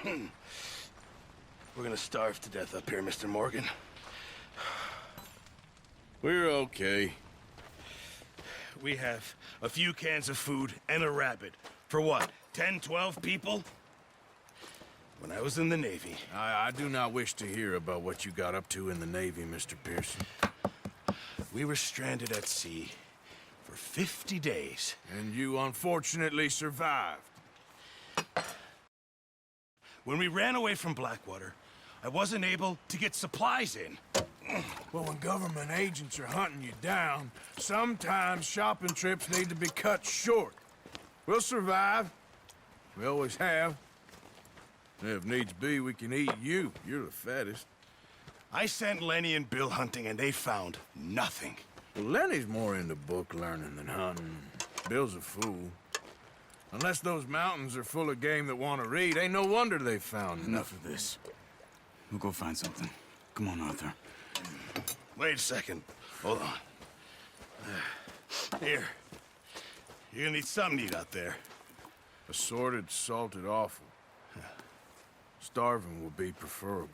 We're gonna starve to death up here, Mr. Morgan. We're okay. We have a few cans of food and a rabbit. For what, 10, 12 people? When I was in the Navy... I do not wish to hear about what you got up to in the Navy, Mr. Pearson. We were stranded at sea for 50 days. And you unfortunately survived. When we ran away from Blackwater, I wasn't able to get supplies in. Well, when government agents are hunting you down, sometimes shopping trips need to be cut short. We'll survive. We always have. If needs be, we can eat you. You're the fattest. I sent Lenny and Bill hunting, and they found nothing. Well, Lenny's more into book learning than hunting. Bill's a fool. Unless those mountains are full of game that want to read, ain't no wonder they found Enough of this. We'll go find something. Come on, Arthur. Wait a second. Hold on. Here. You're gonna need something to eat out there. Assorted, salted offal. Starving will be preferable.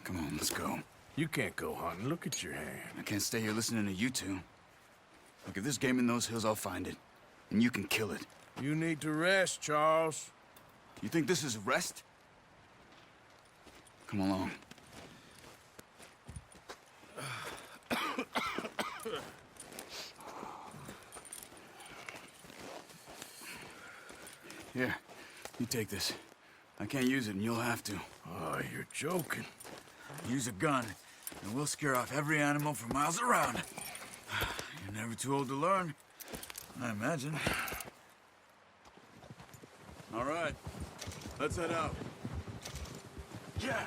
Come on, let's go. You can't go hunting. Look at your hand. I can't stay here listening to you two. Look, if there's game in those hills, I'll find it. And you can kill it. You need to rest, Charles. You think this is rest? Come along. Here, you take this. I can't use it, and you'll have to. Oh, you're joking. Use a gun, and we'll scare off every animal for miles around. You're never too old to learn, I imagine. All right, let's head out. Yeah.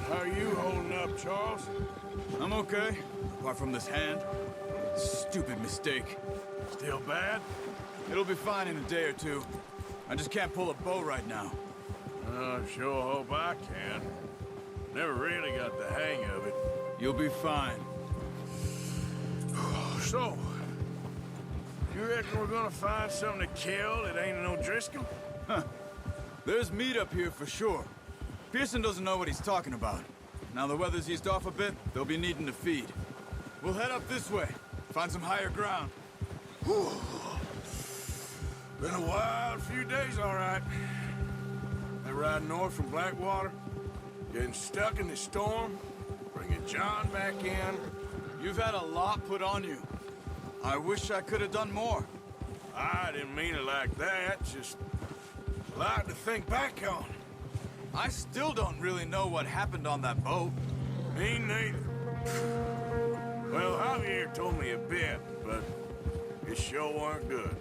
How are you holding up, Charles? I'm okay, apart from this hand. Stupid mistake. Still bad? It'll be fine in a day or two. I just can't pull a bow right now. I sure hope I can. Never really got the hang of it. You'll be fine. So, you reckon we're gonna find something to kill that ain't no Driscoll? There's meat up here for sure. Pearson doesn't know what he's talking about. Now the weather's eased off a bit, they'll be needing to feed. We'll head up this way, find some higher ground. Whew. Been a wild few days, all right. They ride north from Blackwater, getting stuck in the storm, bringing John back in. You've had a lot put on you. I wish I could have done more. I didn't mean it like that, just a lot to think back on. I still don't really know what happened on that boat. Me neither. Well, Javier told me a bit, but it sure weren't good.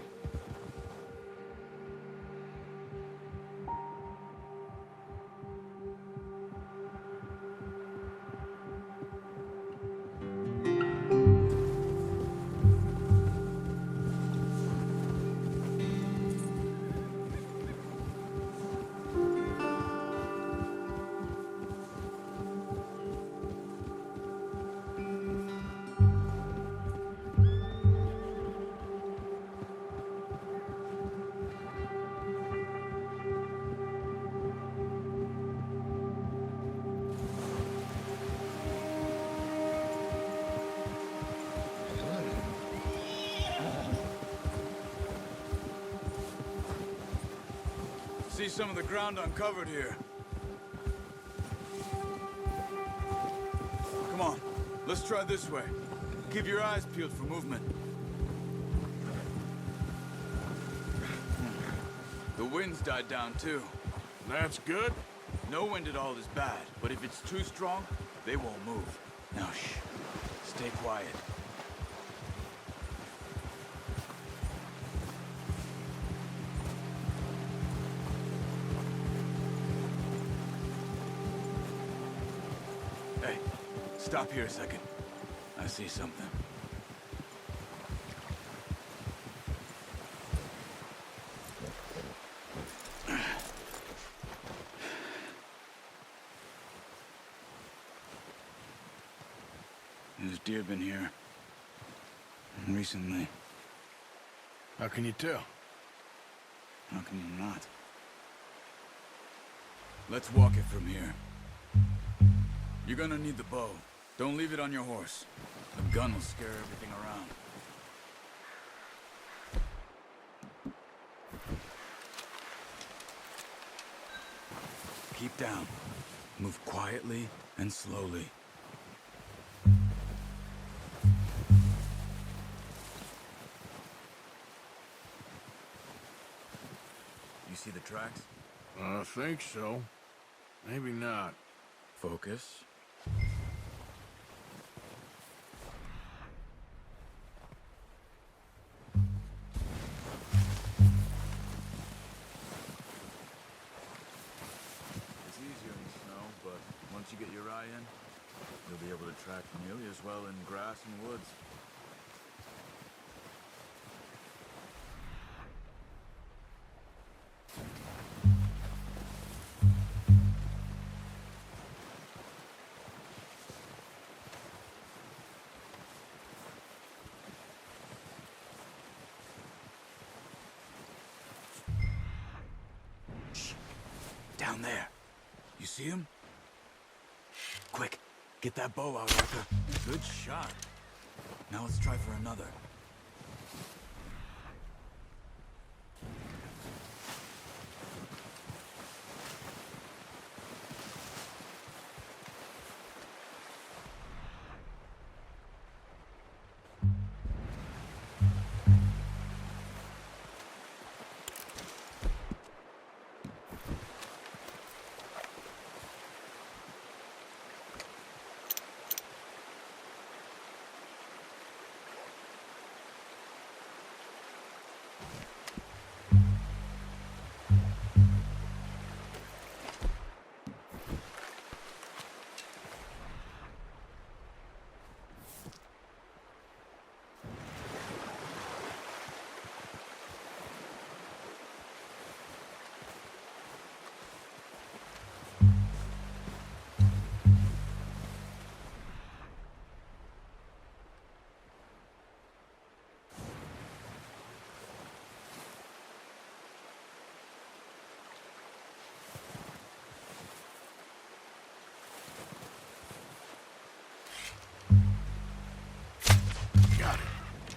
See some of the ground uncovered here. Come on, let's try this way. Keep your eyes peeled for movement. The wind's died down too. That's good. No wind at all is bad, but if it's too strong, they won't move. Now shh, stay quiet. Hey, stop here a second. I see something. There's deer been here. Recently. How can you tell? How can you not? Let's walk it from here. You're gonna need the bow. Don't leave it on your horse. The gun will scare everything around. Keep down. Move quietly and slowly. You see the tracks? I think so. Maybe not. Focus. It's easier in the snow, but once you get your eye in, you'll be able to track nearly as well in grass and woods. Down there. You see him? Quick, get that bow out, Arthur. Good shot. Now let's try for another.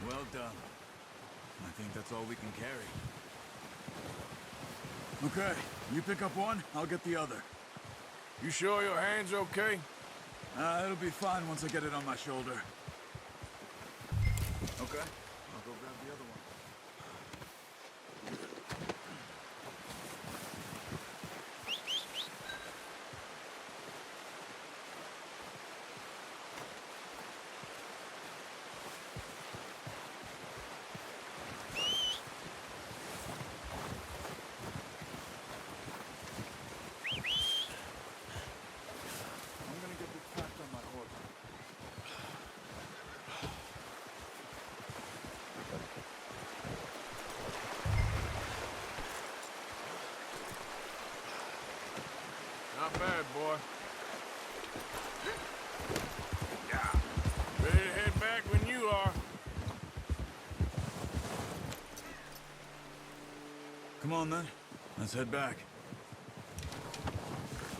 Well done. I think that's all we can carry. Okay, you pick up one, I'll get the other. You sure your hand's okay? It'll be fine once I get it on my shoulder. Okay, I'll go grab the other one. I'm gonna get this packed on my horse. Not bad, boy. Yeah. Ready to head back when you are. Come on then, let's head back.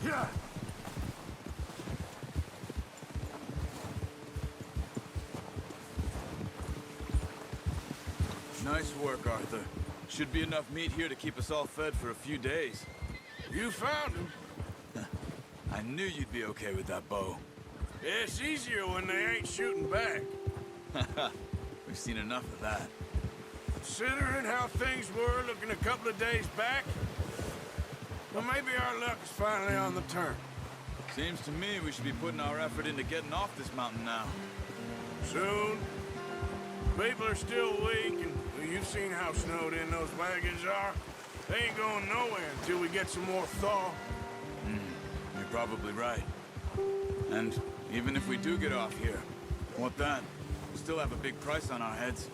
Yeah. Nice work, Arthur. Should be enough meat here to keep us all fed for a few days. You found him. I knew you'd be okay with that bow. It's easier when they ain't shooting back. We've seen enough of that. Considering how things were looking a couple of days back, well, maybe our luck is finally on the turn. Seems to me we should be putting our effort into getting off this mountain now. Soon. People are still weak, and well, you've seen how snowed in those wagons are. They ain't going nowhere until we get some more thaw. You're probably right. And even if we do get off here, what then? We'll still have a big price on our heads.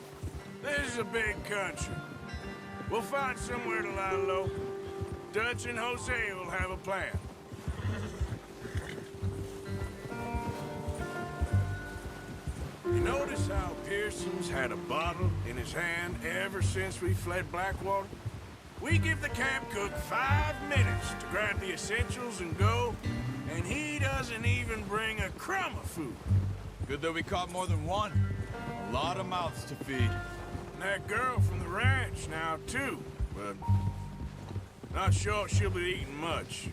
This is a big country. We'll find somewhere to lie low. Dutch and Jose will have a plan. You notice how Pearson's had a bottle in his hand ever since we fled Blackwater? We give the camp cook 5 minutes to grab the essentials and go, and he doesn't even bring a crumb of food. Good that we caught more than one. A lot of mouths to feed. And that girl from the ranch now, too, but not sure she'll be eating much.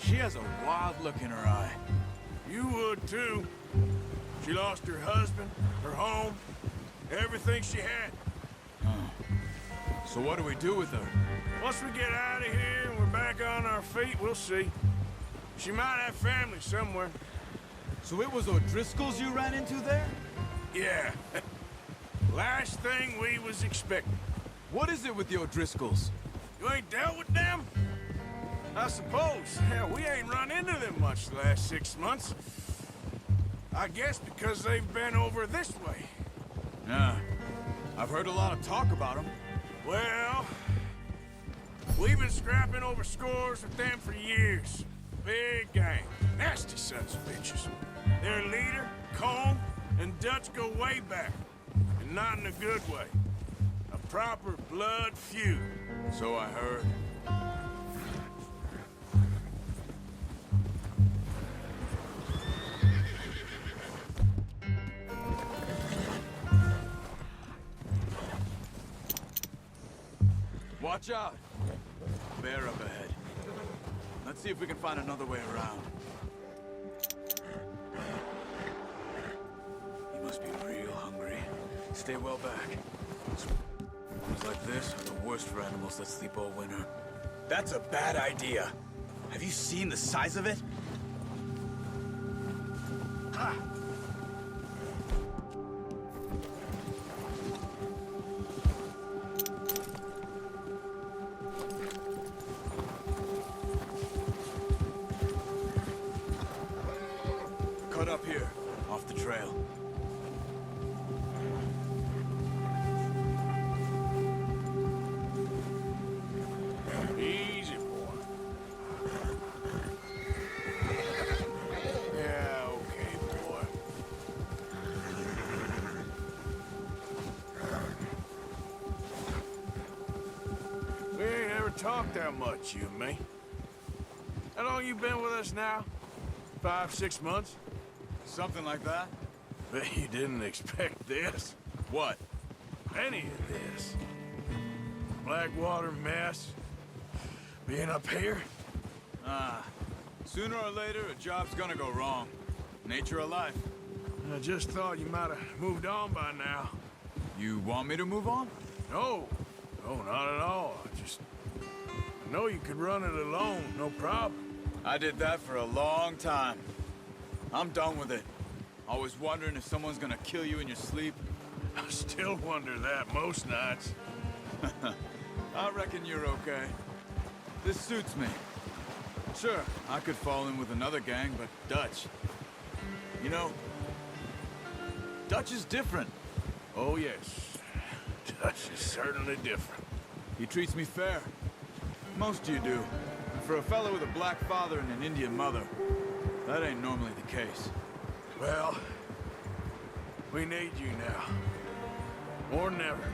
She has a wild look in her eye. You would, too. She lost her husband, her home, everything she had. So what do we do with her? Once we get out of here and we're back on our feet, we'll see. She might have family somewhere. So it was O'Driscoll's you ran into there? Yeah. Last thing we was expecting. What is it with the O'Driscolls? You ain't dealt with them? I suppose. Hell, we ain't run into them much the last 6 months. I guess because they've been over this way. Yeah. I've heard a lot of talk about them. Well, we've been scrapping over scores with them for years. Big gang. Nasty sons of bitches. Their leader, Colm, and Dutch go way back. And not in a good way. A proper blood feud. So I heard. Watch out! Bear up ahead. Let's see if we can find another way around. He must be real hungry. Stay well back. Ones like this are the worst for animals that sleep all winter. That's a bad idea. Have you seen the size of it? Ha! Cut up here, off the trail. Easy, boy. Yeah, okay, boy. We ain't ever talked that much, you and me. How long you been with us now? 5, 6 months? Something like that? Bet you didn't expect this. What? Any of this. Blackwater mess. Being up here? Sooner or later, a job's gonna go wrong. Nature of life. I just thought you might have moved on by now. You want me to move on? No. No, not at all. I know you could run it alone, no problem. I did that for a long time. I'm done with it. Always wondering if someone's gonna kill you in your sleep. I still wonder that most nights. I reckon you're okay. This suits me. Sure, I could fall in with another gang, but Dutch... You know, Dutch is different. Oh, yes. Dutch is certainly different. He treats me fair. Most of you do. And for a fellow with a black father and an Indian mother, that ain't normally the case. Well, we need you now. More than ever.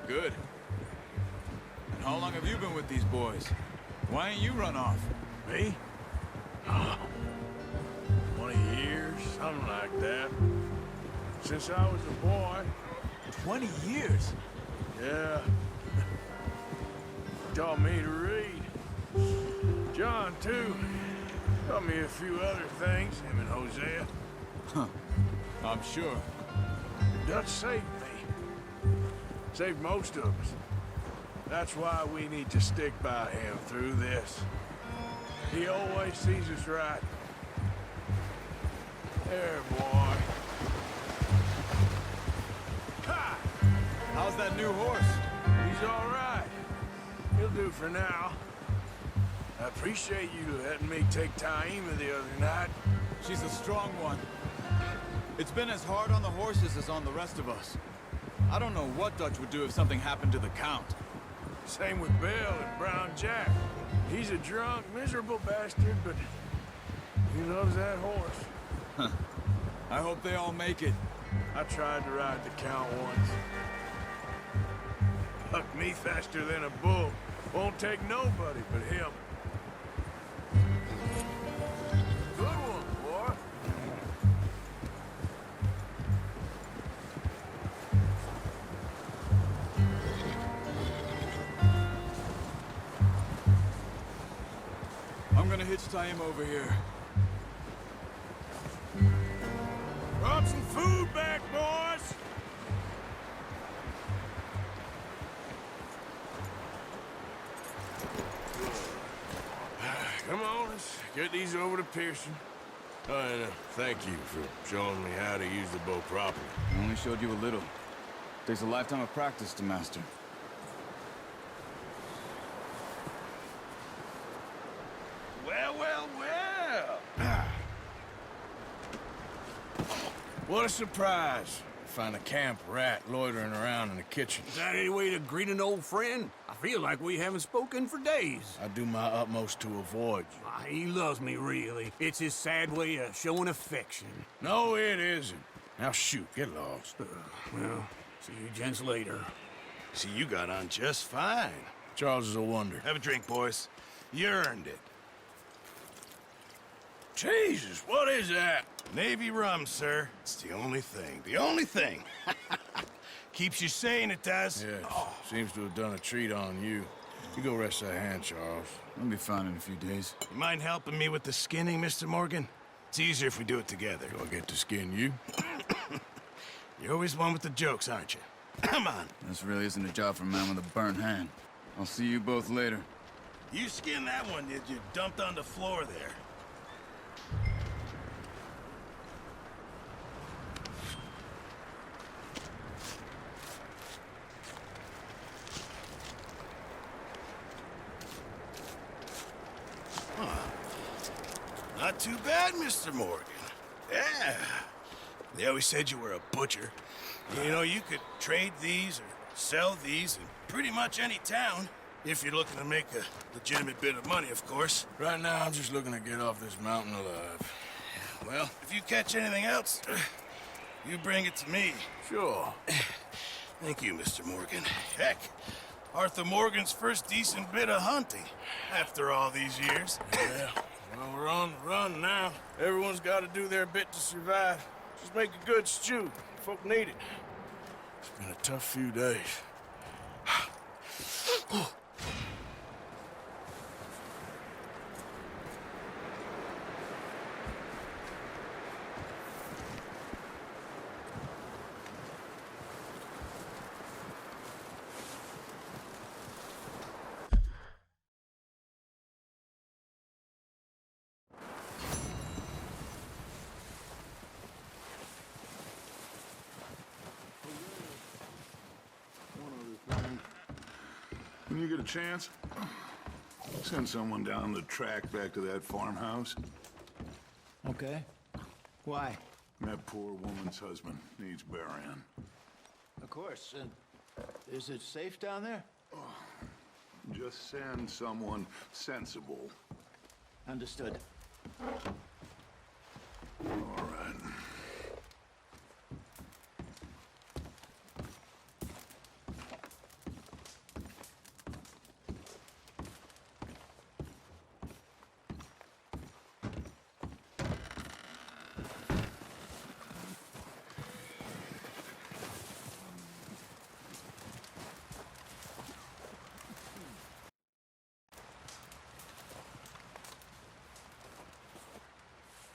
Good. And how long have you been with these boys? Why ain't you run off? Me? Oh, 20 years, something like that. Since I was a boy. 20 years? Yeah. Taught me to read. John, too. Taught me a few other things, him and Hosea. I'm sure. Dutch saved me. Saved most of us. That's why we need to stick by him through this. He always sees us right. There, boy. Ha! How's that new horse? He's all right. He'll do for now. I appreciate you letting me take Taima the other night. She's a strong one. It's been as hard on the horses as on the rest of us. I don't know what Dutch would do if something happened to the Count. Same with Bill and Brown Jack. He's a drunk, miserable bastard, but he loves that horse. I hope they all make it. I tried to ride the count once. Bucked me faster than a bull. Won't take nobody but him. Good one, boy. I'm gonna hitch tie him over here. Brought some food back, boys! Come on, let's get these over to Pearson. Oh, and thank you for showing me how to use the bow properly. I only showed you a little. Takes a lifetime of practice to master. Well, well, well. What a surprise. Find a camp rat loitering around in the kitchen. Is that any way to greet an old friend? I feel like we haven't spoken for days. I do my utmost to avoid you. He loves me, really. It's his sad way of showing affection. No, it isn't. Now shoot, get lost. Well, see you gents later. See, you got on just fine. Charles is a wonder. Have a drink, boys. You earned it. Jesus, what is that? Navy rum, sir. It's the only thing. The only thing. Keeps you sane, it does. Yes, seems to have done a treat on you. You go rest that hand, Charles. I'll be fine in a few days. You mind helping me with the skinning, Mr. Morgan? It's easier if we do it together. Do I get to skin you? You're always one with the jokes, aren't you? Come on. This really isn't a job for a man with a burnt hand. I'll see you both later. You skinned that one, did you? Dumped on the floor there. Not too bad, Mr. Morgan. Yeah. They always said you were a butcher. You know, you could trade these or sell these in pretty much any town. If you're looking to make a legitimate bit of money, of course. Right now, I'm just looking to get off this mountain alive. Well, if you catch anything else, you bring it to me. Sure. Thank you, Mr. Morgan. Heck, Arthur Morgan's first decent bit of hunting after all these years. Yeah. Well, we're on the run now. Everyone's got to do their bit to survive. Just make a good stew. Folk need it. It's been a tough few days. When you get a chance, send someone down the track back to that farmhouse. Okay. Why? That poor woman's husband needs burying. Of course. And is it safe down there? Just send someone sensible. Understood. All right.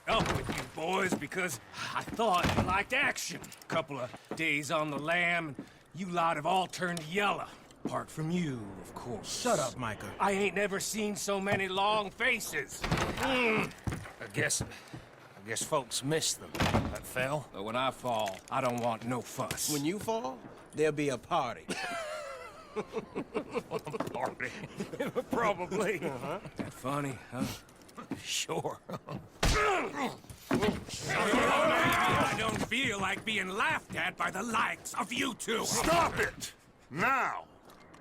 Up with you boys because I thought you liked action. Couple of days on the lam, and you lot have all turned yellow. Apart from you, of course. Shut up, Micah. I ain't never seen so many long faces. I guess folks miss them. That fell. But when I fall, I don't want no fuss. When you fall, there'll be a party. Party. Probably. That funny, huh? Sure. I don't feel like being laughed at by the likes of you two. Stop it! Now!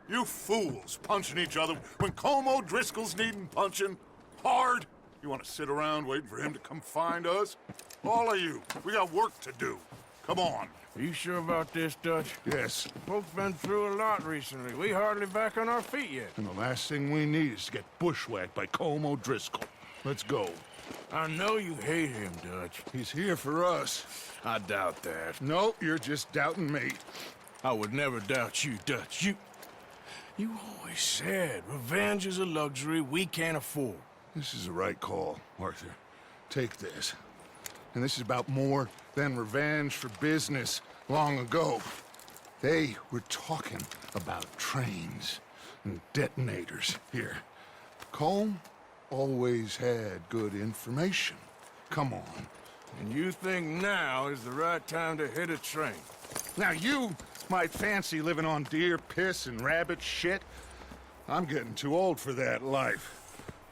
You fools punching each other when Colm O'Driscoll's needing punching. Hard! You want to sit around waiting for him to come find us? All of you, we got work to do. Come on. Are you sure about this, Dutch? Yes. Folks been through a lot recently. We hardly back on our feet yet. And the last thing we need is to get bushwhacked by Colm O'Driscoll. Let's go. I know you hate him, Dutch. He's here for us. I doubt that. No, you're just doubting me. I would never doubt you, Dutch. You always said revenge is a luxury we can't afford. This is the right call, Arthur. Take this. And this is about more than revenge for business long ago. They were talking about trains and detonators here. Colm always had good information. Come on. And you think now is the right time to hit a train? Now you might fancy living on deer piss and rabbit shit. I'm getting too old for that life.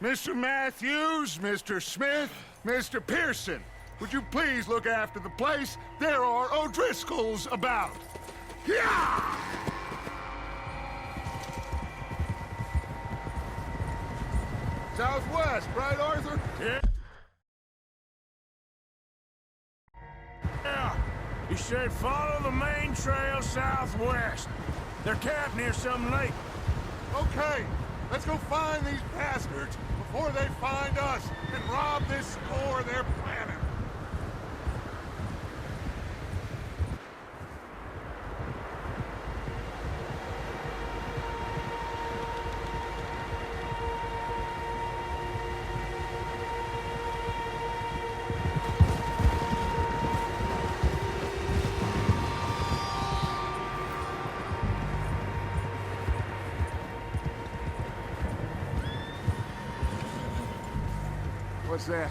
Mr. Matthews, Mr. Smith, Mr. Pearson, would you please look after the place? There are O'Driscolls about. Yeah! Southwest, right, Arthur? Yeah. You said follow the main trail southwest. They're camped near some lake. Okay, let's go find these bastards before they find us and rob this store they're planning. What's that?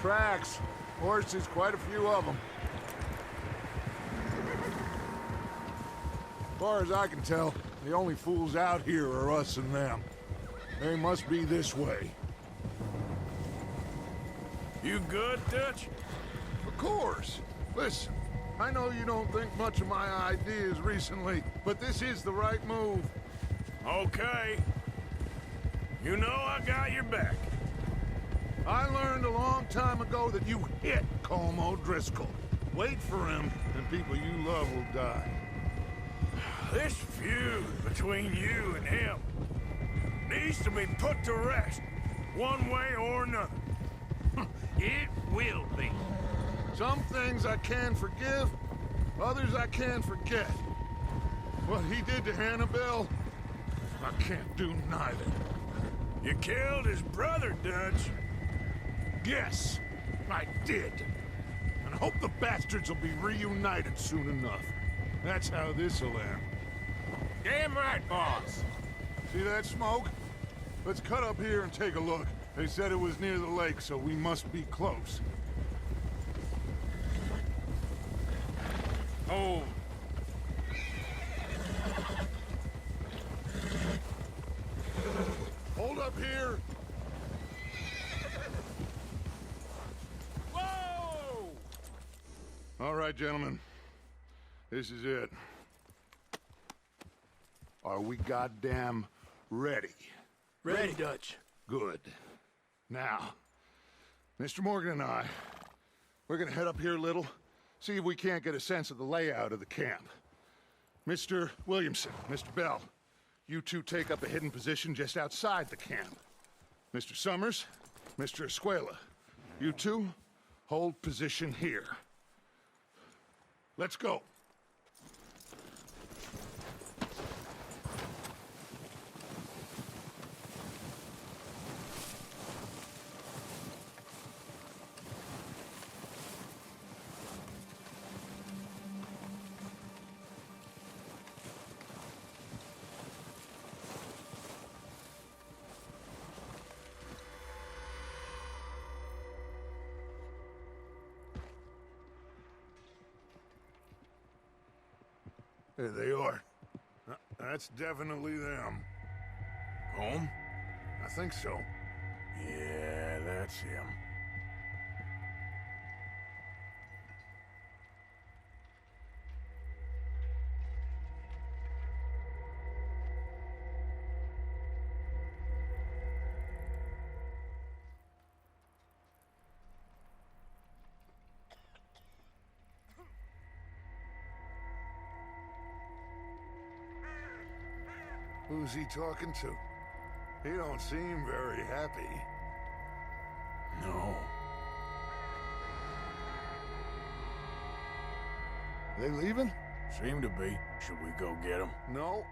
Tracks. Horses, quite a few of them. As far as I can tell, the only fools out here are us and them. They must be this way. You good, Dutch? Of course. Listen, I know you don't think much of my ideas recently, but this is the right move. Okay. You know I got your back. I learned a long time ago that you hit Colm O'Driscoll. Wait for him, and people you love will die. This feud between you and him needs to be put to rest, one way or another. It will be. Some things I can forgive, others I can forget. What he did to Hannibal, I can't do neither. You killed his brother, Dutch. Yes, I did. And I hope the bastards will be reunited soon enough. That's how this'll end. Damn right, boss. See that smoke? Let's cut up here and take a look. They said it was near the lake, so we must be close. Oh. Hold up here. Whoa! All right, gentlemen. This is it. Are we goddamn ready? Ready, Dutch. Good. Now, Mr. Morgan and I, we're gonna head up here a little, see if we can't get a sense of the layout of the camp. Mr. Williamson, Mr. Bell, you two take up a hidden position just outside the camp. Mr. Summers, Mr. Escuela, you two hold position here. Let's go. There they are. That's definitely them. Home? I think so. Yeah, that's him. Who's he talking to? He don't seem very happy. No. They leaving? Seem to be. Should we go get them? No.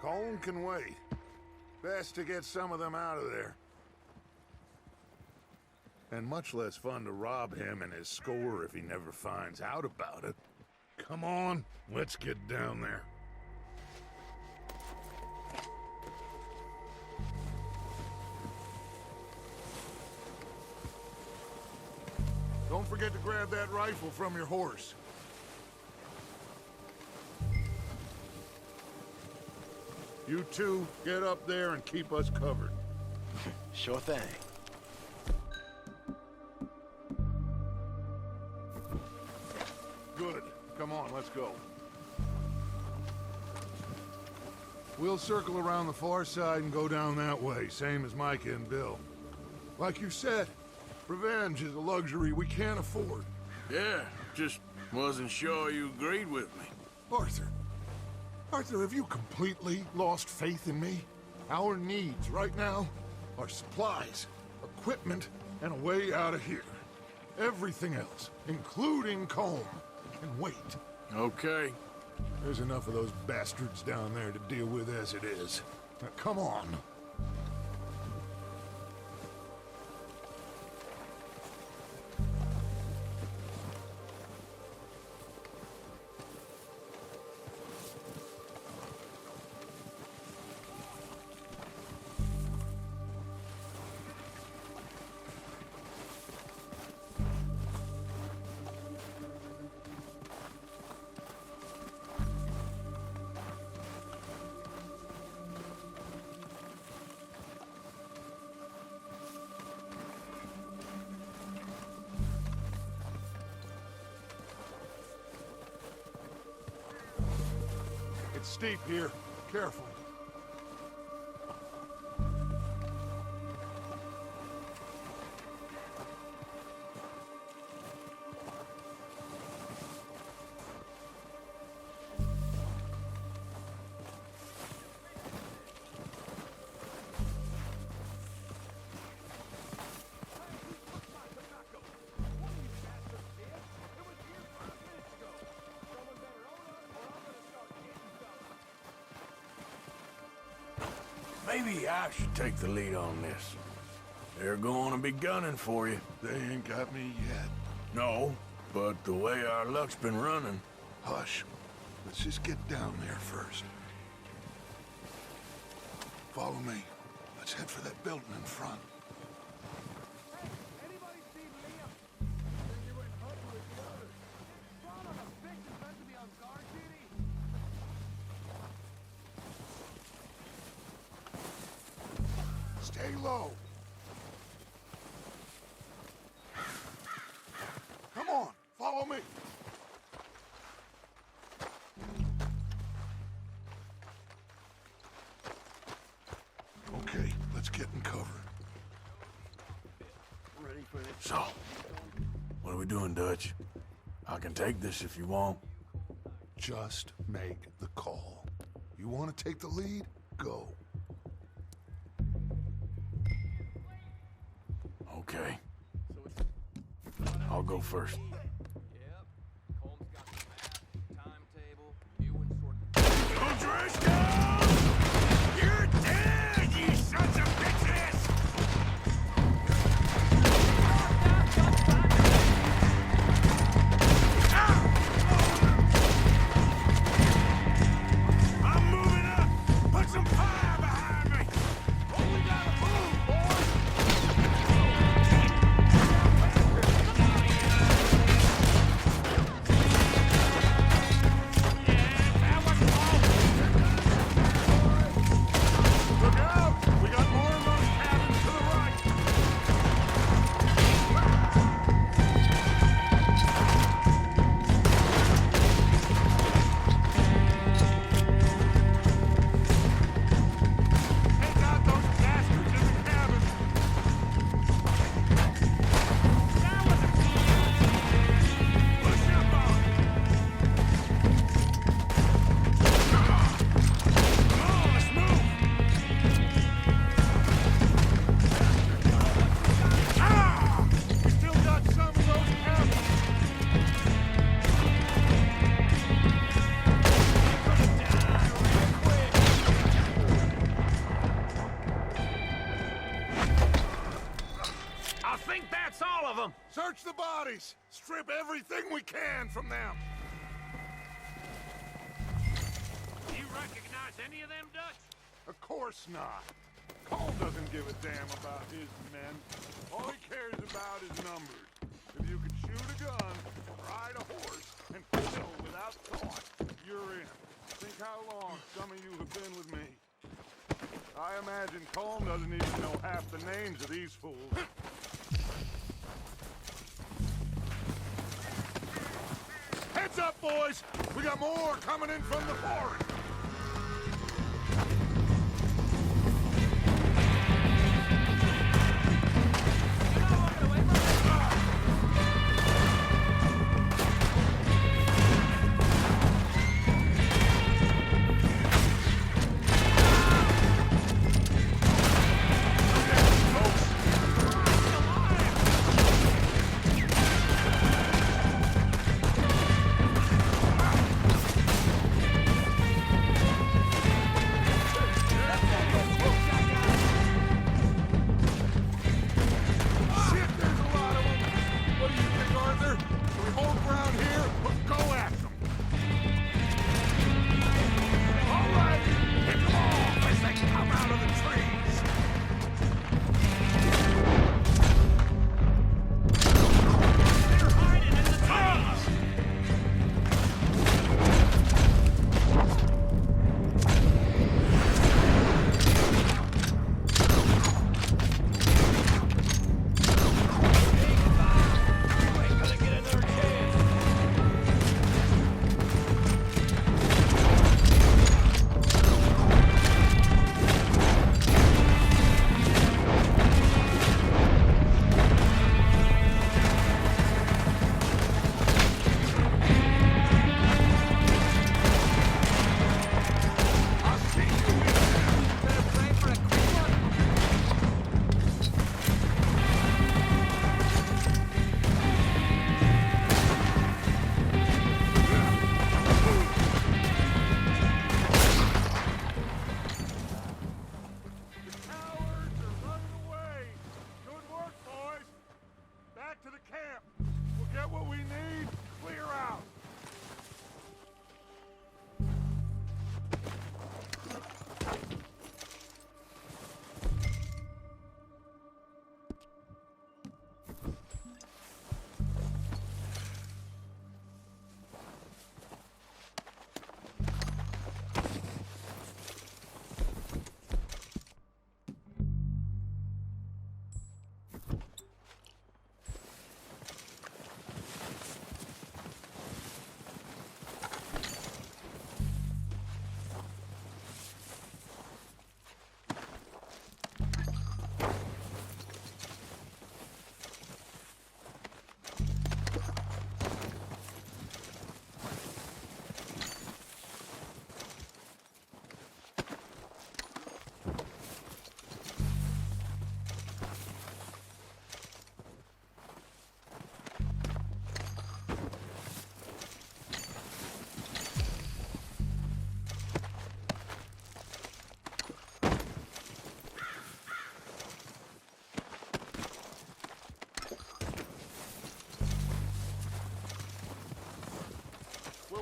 Colm can wait. Best to get some of them out of there. And much less fun to rob him and his score if he never finds out about it. Come on, let's get down there. Don't forget to grab that rifle from your horse. You two, get up there and keep us covered. Sure thing. Good. Come on, let's go. We'll circle around the far side and go down that way, same as Micah and Bill. Like you said, revenge is a luxury we can't afford. Yeah, just wasn't sure you agreed with me. Arthur. Arthur, have you completely lost faith in me? Our needs right now are supplies, equipment, and a way out of here. Everything else, including Colm, can wait. Okay. There's enough of those bastards down there to deal with as it is. Now, come on. It's steep here. Careful. Maybe I should take the lead on this. They're going to be gunning for you. They ain't got me yet. No, but the way our luck's been running... Hush. Let's just get down there first. Follow me. Let's head for that building in front. Stay low. Come on, follow me. Okay, let's get in cover. So, what are we doing, Dutch? I can take this if you want. Just make the call. You want to take the lead? Go. Okay. I'll go first. You're dead, you sons of bitches! I'm moving up! Put some fire behind me! Oh, we gotta move, boys! boys! Strip everything we can from them! You recognize any of them, Dutch? Of course not. Cole doesn't give a damn about his men. All he cares about is numbers. If you can shoot a gun, ride a horse, and kill without thought, you're in. Think how long some of you have been with me. I imagine Colm doesn't even know half the names of these fools. Heads up, boys! We got more coming in from the forest!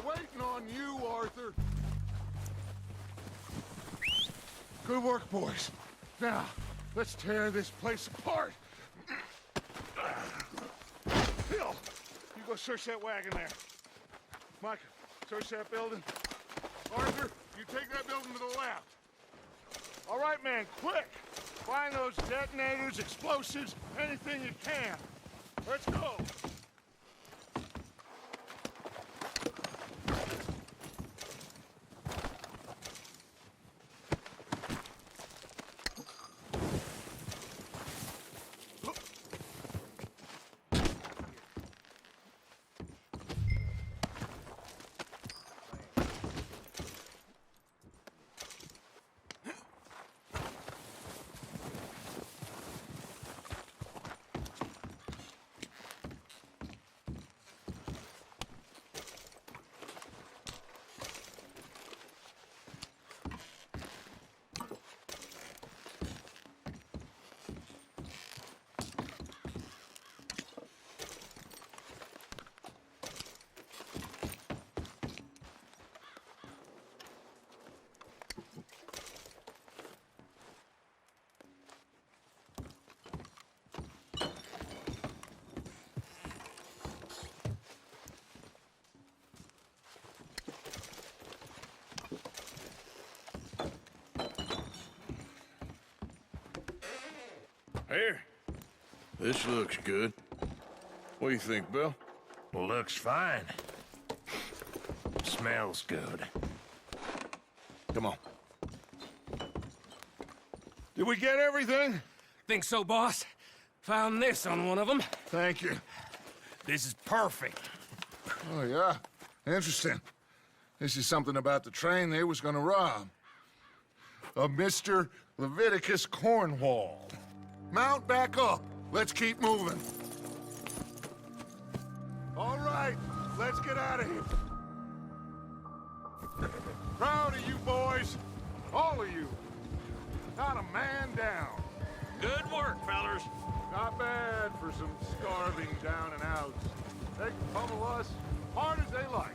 Waiting on you, Arthur. Good work, boys. Now, let's tear this place apart. Bill, you go search that wagon there. Mike, search that building. Arthur, you take that building to the left. All right, man, quick. Find those detonators, explosives, anything you can. Let's go. Here. This looks good. What do you think, Bill? Looks fine. Smells good. Come on. Did we get everything? Think so, boss? Found this on one of them. Thank you. This is perfect. Oh, yeah? Interesting. This is something about the train they was gonna rob. A Mr. Leviticus Cornwall. Mount back up. Let's keep moving. All right, let's get out of here. Proud of you boys. All of you. Not a man down. Good work, fellers. Not bad for some starving down and outs. They can pummel us hard as they like.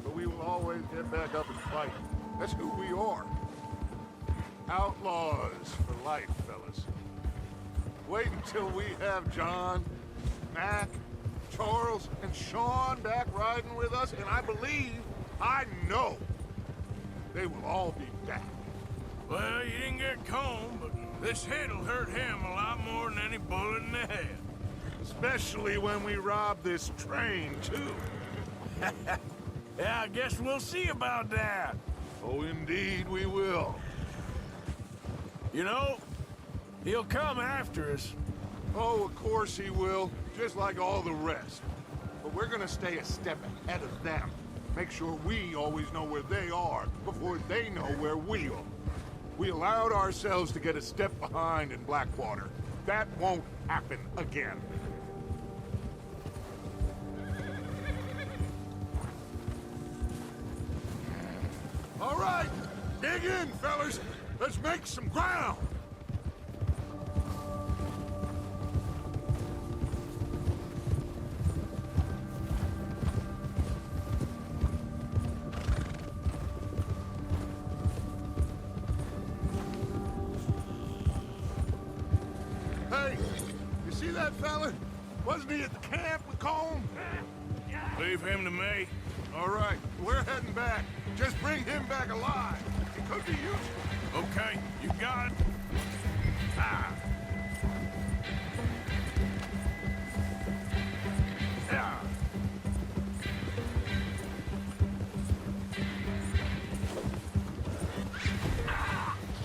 But we will always get back up and fight. That's who we are. Outlaws for life, fellas. Wait until we have John, Mac, Charles, and Sean back riding with us, and I know, they will all be back. Well, you didn't get Combe, but this hit'll hurt him a lot more than any bullet in the head. Especially when we rob this train, too. Yeah, I guess we'll see about that. Oh, indeed we will. You know, he'll come after us. Oh, of course he will, just like all the rest. But we're gonna stay a step ahead of them. Make sure we always know where they are before they know where we are. We allowed ourselves to get a step behind in Blackwater. That won't happen again. All right, dig in, fellas. Let's make some ground. Hey, you see that fella? Wasn't he at the camp with Combe? Leave him to me. All right, we're heading back. Just bring him back alive. It could be useful. Okay, you got it. Ah. Yeah.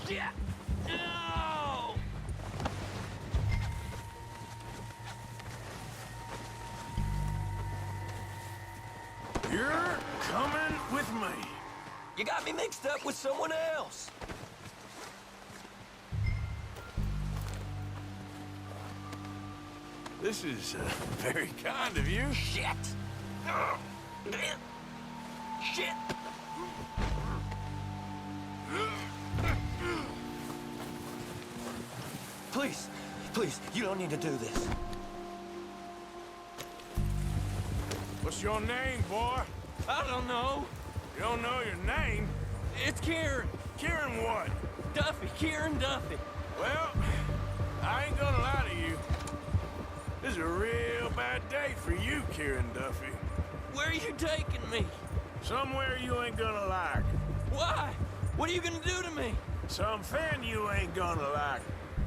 Yeah. No! You're coming with me. You got me mixed up with someone else. This is very kind of you. Shit. Shit. Please, please, you don't need to do this. What's your name, boy? I don't know. You don't know your name? It's Kieran. Kieran what? Duffy. Kieran Duffy. Well, I ain't gonna lie to you. This is a real bad day for you, Kieran Duffy. Where are you taking me? Somewhere you ain't gonna like. Why? What are you gonna do to me? Something you ain't gonna like.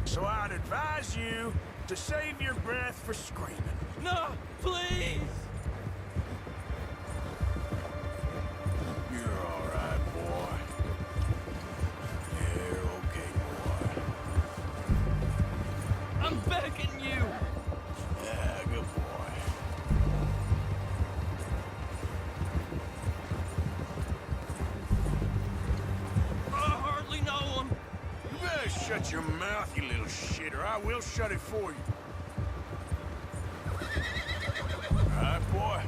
So I'd advise you to save your breath for screaming. No, please. You're all right, boy. You're okay, boy. I'm begging you. Yeah, good boy. I hardly know him. You better shut your mouth, you little shit, or I will shut it for you. All right, boy.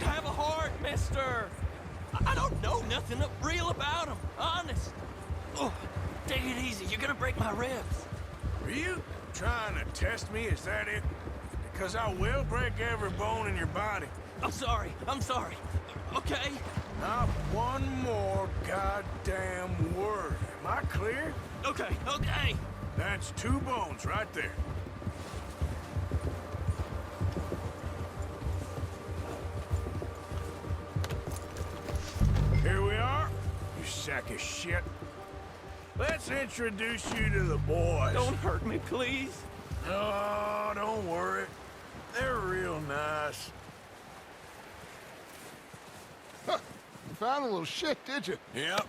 Have a heart, mister. I don't know nothing real about him. Honest. Oh, take it easy. You're gonna break my ribs. Are you trying to test me? Is that it? Because I will break every bone in your body. I'm sorry. I'm sorry. Okay? Not one more goddamn word. Am I clear? Okay, okay. That's 2 bones right there. Here we are. sack of shit. Let's introduce you to the boys. Don't hurt me, please. Oh, don't worry. They're real nice. Huh. You found a little shit, did you? Yep.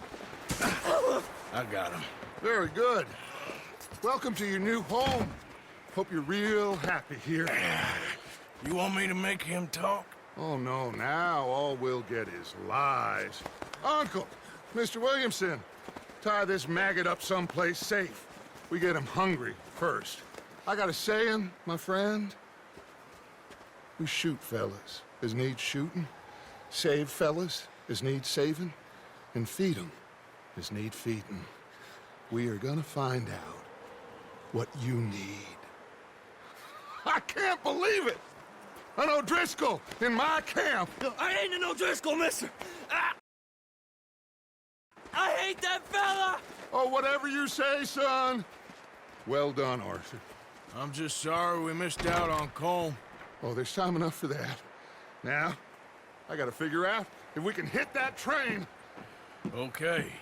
I got him. Very good. Welcome to your new home. Hope you're real happy here. You want me to make him talk? Oh, no, now all we'll get is lies. Uncle, Mr. Williamson, tie this maggot up someplace safe. We get him hungry first. I got a saying, my friend. We shoot fellas as need shooting, save fellas as need saving, and feed 'em as need feeding. We are gonna find out what you need. I can't believe it! An O'Driscoll in my camp! I ain't an O'Driscoll, mister. I hate that fella! Oh, whatever you say, son. Well done, Arthur. I'm just sorry we missed out on Colm. Oh, there's time enough for that. Now, I gotta figure out if we can hit that train. Okay.